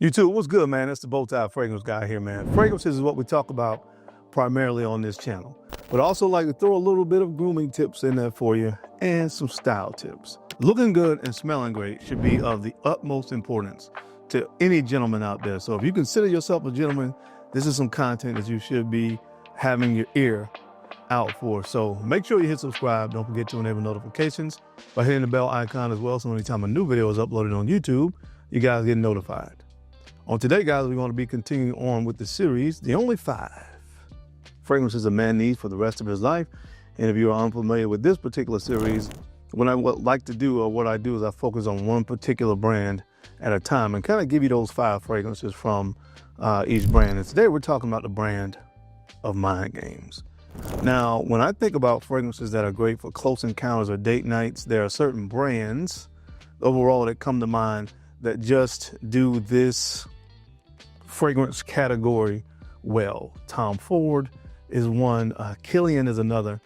YouTube, what's good, man? It's the BowTie Fragrance Guy here, man. Fragrances is what we talk about primarily on this channel, but I also like to throw a little bit of grooming tips in there for you and some style tips. Looking good and smelling great should be of the utmost importance to any gentleman out there. So if you consider yourself a gentleman, this is some content that you should be having your ear out for. So make sure you hit subscribe. Don't forget to enable notifications by hitting the bell icon as well. So anytime a new video is uploaded on YouTube, you guys get notified. On today, guys, we're going to be continuing on with the series, the only 5 fragrances a man needs for the rest of his life. And if you are unfamiliar with this particular series, what I would like to do, or what I do, is I focus on one particular brand at a time and kind of give you those 5 fragrances from each brand. And today we're talking about the brand of Mind Games. Now, when I think about fragrances that are great for close encounters or date nights, there are certain brands overall that come to mind that just do this fragrance category well. Tom Ford is one, Killian is another,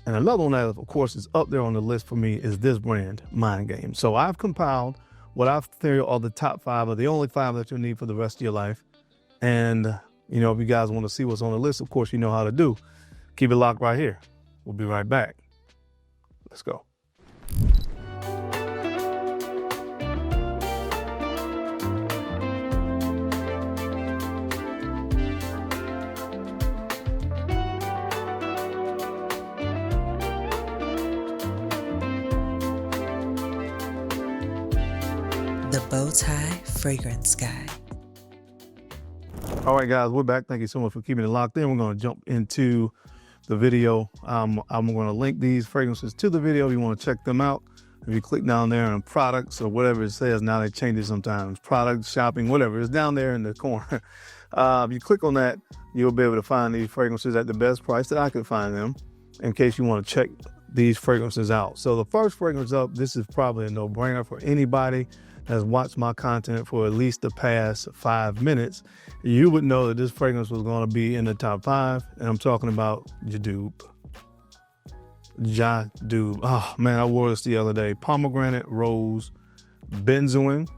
and another one that of course is up there on the list for me is this brand, Mind Games. So I've compiled what I feel are the top 5, or the only 5 that you'll need for the rest of your life. And you know, if you guys want to see what's on the list, of course you know how to do. Keep it locked right here. We'll be right back. Let's go. The BowTie Fragrance Guy. All right, guys, we're back. Thank you so much for keeping it locked in. We're going to jump into the video. I'm going to link these fragrances to the video if you want to check them out. If you click down there on products or whatever it says, now they change it sometimes. Products, shopping, whatever. It's down there in the corner. If you click on that, you'll be able to find these fragrances at the best price that I could find them, in case you want to check these fragrances out. So the first fragrance up, this is probably a no-brainer for anybody has watched my content for at least the past 5 minutes. You would know that this fragrance was going to be in the top 5, and I'm talking about Jadoob. Jadoob. Oh man, I wore this the other day. Pomegranate, rose, benzoin,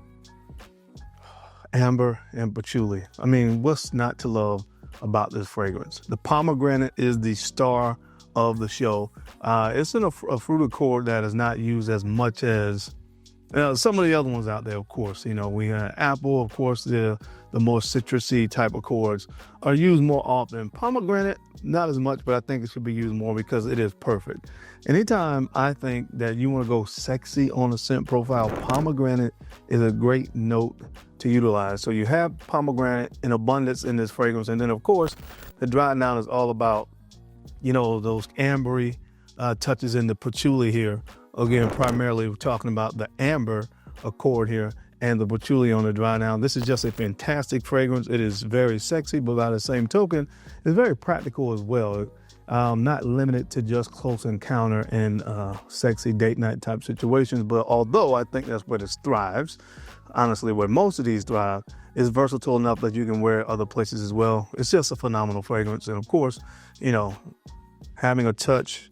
amber, and patchouli. I mean, what's not to love about this fragrance? The pomegranate is the star of the show. It's in a fruit accord that is not used as much as some of the other ones out there. Of course, you know, we have apple, of course, the more citrusy type of chords are used more often. Pomegranate, not as much, but I think it should be used more because it is perfect. Anytime I think that you want to go sexy on a scent profile, pomegranate is a great note to utilize. So you have pomegranate in abundance in this fragrance. And then of course, the dry down is all about, you know, those ambery touches in the patchouli here. Again, primarily we're talking about the amber accord here and the patchouli on the dry down. This is just a fantastic fragrance. It is very sexy, but by the same token, it's very practical as well. Not limited to just close encounter and sexy date night type situations, but although I think that's where this thrives, honestly, where most of these thrive, is versatile enough that you can wear other places as well. It's just a phenomenal fragrance. And of course, you know, having a touch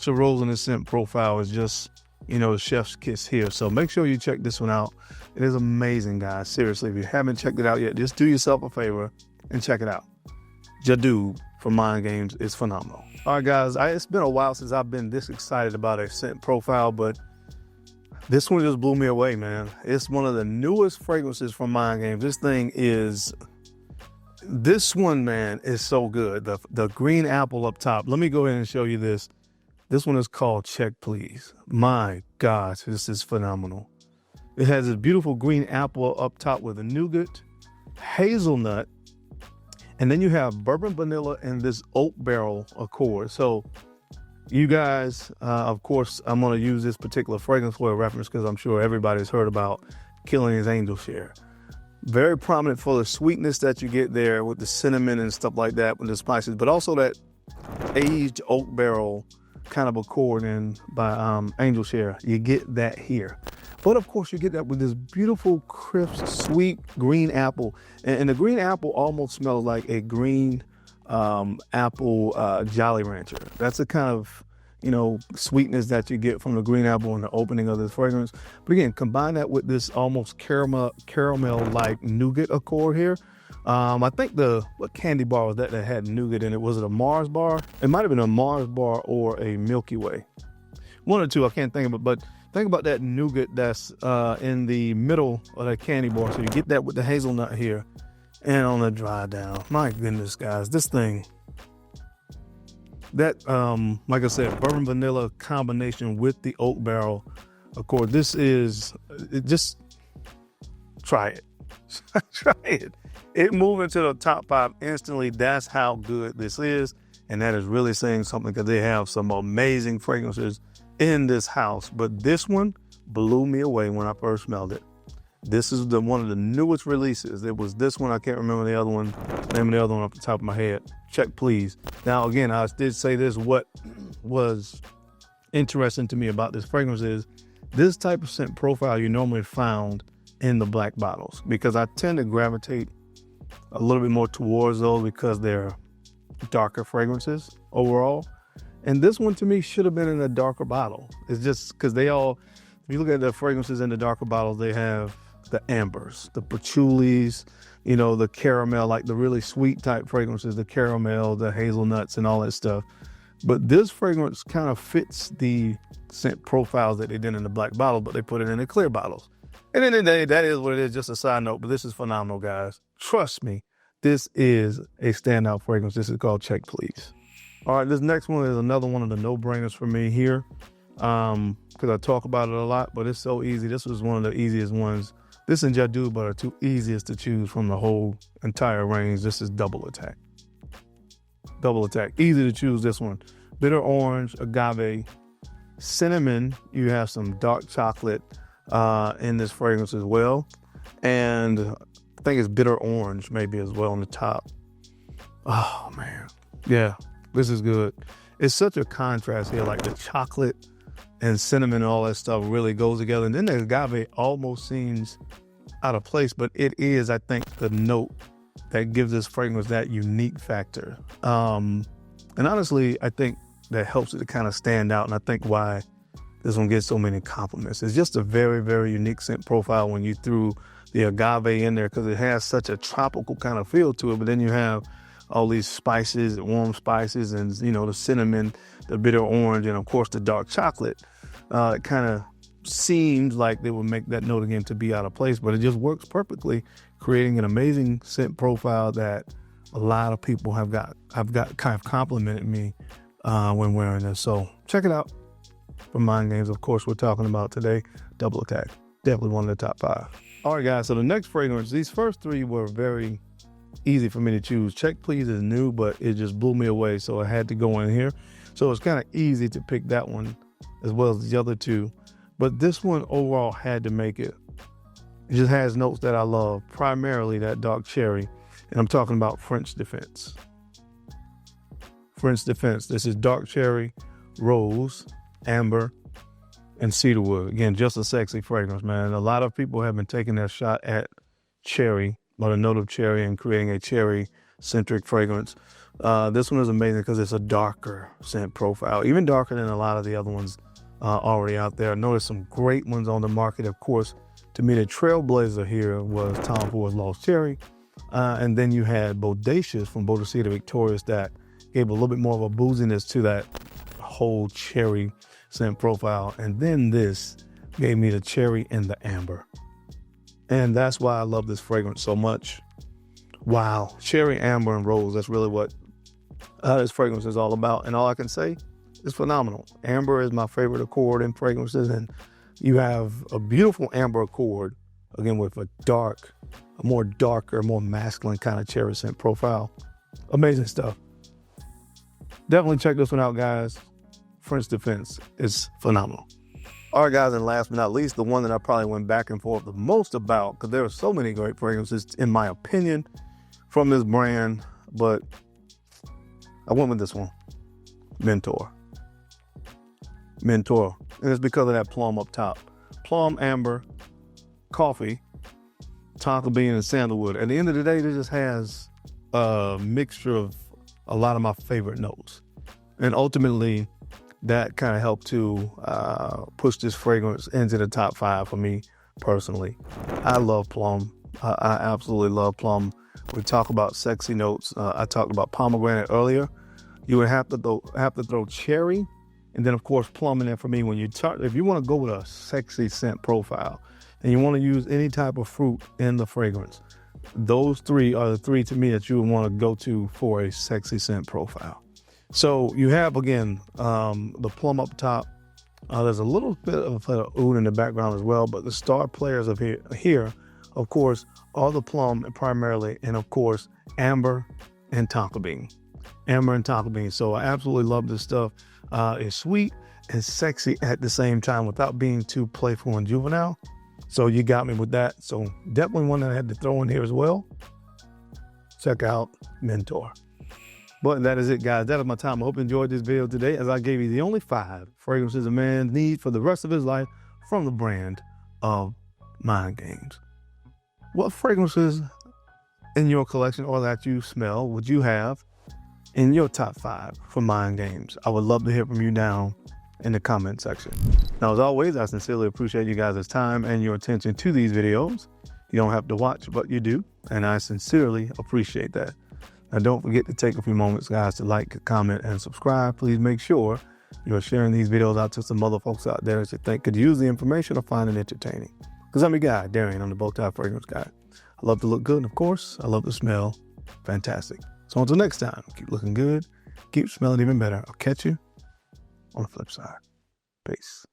of rose in the scent profile is just, you know, the chef's kiss here. So make sure you check this one out. It is amazing, guys. Seriously, if you haven't checked it out yet, just do yourself a favor and check it out. Jadoob from Mind Games is phenomenal. All right, guys, it's been a while since I've been this excited about a scent profile, but this one just blew me away, man. It's one of the newest fragrances from Mind Games. This one, man, is so good. The green apple up top. Let me go ahead and show you this. This one is called Check Please. My gosh, this is phenomenal. It has this beautiful green apple up top with a nougat, hazelnut, and then you have bourbon vanilla and this oak barrel accord. So you guys, of course, I'm going to use this particular fragrance for a reference because I'm sure everybody's heard about Killian's Angel Share. Very prominent for the sweetness that you get there with the cinnamon and stuff like that with the spices, but also that aged oak barrel kind of accord in by Angel Share. You get that here. But of course you get that with this beautiful, crisp, sweet green apple. And the green apple almost smells like a green apple Jolly Rancher. That's the kind of sweetness that you get from the green apple in the opening of this fragrance. But again, combine that with this almost caramel-like nougat accord here. I think what candy bar was that had nougat in it? Was it a Mars bar? It might have been a Mars bar or a Milky Way. One or two, I can't think of it, but think about that nougat that's in the middle of that candy bar. So you get that with the hazelnut here and on the dry down. My goodness, guys, this thing, that, like I said, bourbon vanilla combination with the oak barrel accord. Just try it. Try it. It moved into the top 5 instantly. That's how good this is. And that is really saying something, because they have some amazing fragrances in this house. But this one blew me away when I first smelled it. This is one of the newest releases. It was this one. I can't remember the other one, name of the other one off the top of my head. Check, please. Now, again, I did say this. What was interesting to me about this fragrance is this type of scent profile you normally found in the black bottles, because I tend to gravitate a little bit more towards those because they're darker fragrances overall. And this one to me should have been in a darker bottle. It's just because if you look at the fragrances in the darker bottles, they have the ambers, the patchoulis, the caramel, like the really sweet type fragrances, the caramel, the hazelnuts and all that stuff. But this fragrance kind of fits the scent profiles that they did in the black bottle, but they put it in the clear bottles. And then that is what it is, just a side note, but this is phenomenal, guys. Trust me, this is a standout fragrance. This is called Check, Please. All right, this next one is another one of the no-brainers for me here, because I talk about it a lot, but it's so easy. This was one of the easiest ones. This and Jadoo are two easiest to choose from the whole entire range. This is Double Attack. Double Attack. Easy to choose this one. Bitter orange, agave, cinnamon. You have some dark chocolate in this fragrance as well. And I think it's bitter orange maybe as well on the top. Oh, man. Yeah, this is good. It's such a contrast here, like the chocolate and cinnamon and all that stuff really goes together. And then the agave almost seems out of place, but it is, I think, the note that gives this fragrance that unique factor. And honestly, I think that helps it to kind of stand out. And I think why this one gets so many compliments. It's just a very, very unique scent profile when you threw the agave in there, because it has such a tropical kind of feel to it. But then you have all these spices, warm spices, and the cinnamon, the bitter orange, and of course the dark chocolate. It kind of seems like they would make that note again to be out of place, but it just works perfectly, creating an amazing scent profile that a lot of people have got kind of complimented me when wearing this. So check it out. From Mind Games, of course, we're talking about today, Double Attack. Definitely one of the top 5. All right, guys, so the next fragrance, these first 3 were very easy for me to choose. Check, Please is new, but it just blew me away, so I had to go in here. So it's kind of easy to pick that one as well as the other 2. But this one overall had to make it. It just has notes that I love, primarily that dark cherry. And I'm talking about French Defense. French Defense. This is dark cherry, rose, amber, and cedarwood. Again, just a sexy fragrance, man. A lot of people have been taking their shot at cherry, or the note of cherry, and creating a cherry-centric fragrance. This one is amazing because it's a darker scent profile, even darker than a lot of the other ones already out there. I know there's some great ones on the market. Of course, to me, the trailblazer here was Tom Ford's Lost Cherry. And then you had Bodacious from Bodacea Victorious that gave a little bit more of a booziness to that whole cherry scent profile. And then this gave me the cherry and the amber. And that's why I love this fragrance so much. Wow. Cherry, amber, and rose. That's really what this fragrance is all about. And all I can say is phenomenal. Amber is my favorite accord in fragrances. And you have a beautiful amber accord, again, with a more darker, more masculine kind of cherry scent profile. Amazing stuff. Definitely check this one out, guys. French Defense is phenomenal. All right, guys, and last but not least, the one that I probably went back and forth the most about, because there are so many great fragrances, in my opinion, from this brand, but I went with this one, Mentor. Mentor, and it's because of that plum up top. Plum, amber, coffee, tonka bean, and sandalwood. At the end of the day, it just has a mixture of a lot of my favorite notes. And ultimately, that kind of helped to push this fragrance into the top 5 for me personally. I love plum. I absolutely love plum. We talk about sexy notes. I talked about pomegranate earlier. You would have to throw cherry, and then of course plum in there for me. When you if you want to go with a sexy scent profile, and you want to use any type of fruit in the fragrance, those 3 are the 3 to me that you would want to go to for a sexy scent profile. So you have, again, the plum up top. There's a little bit of oud in the background as well, but the star players of here, of course, are the plum primarily, and of course, amber and tonka bean. Amber and tonka bean. So I absolutely love this stuff. It's sweet and sexy at the same time without being too playful and juvenile. So you got me with that. So definitely one that I had to throw in here as well. Check out Mentor. But that is it, guys. That is my time. I hope you enjoyed this video today, as I gave you the only 5 fragrances a man needs for the rest of his life from the brand of Mind Games. What fragrances in your collection or that you smell would you have in your top 5 for Mind Games? I would love to hear from you down in the comment section. Now, as always, I sincerely appreciate you guys' time and your attention to these videos. You don't have to watch, but you do, and I sincerely appreciate that. Now, don't forget to take a few moments, guys, to like, comment, and subscribe. Please make sure you're sharing these videos out to some other folks out there that you think could use the information or find it entertaining. Because I'm your guy, Darian. I'm the BowTie Fragrance Guy. I love to look good, and of course, I love to smell fantastic. So until next time, keep looking good, keep smelling even better. I'll catch you on the flip side. Peace.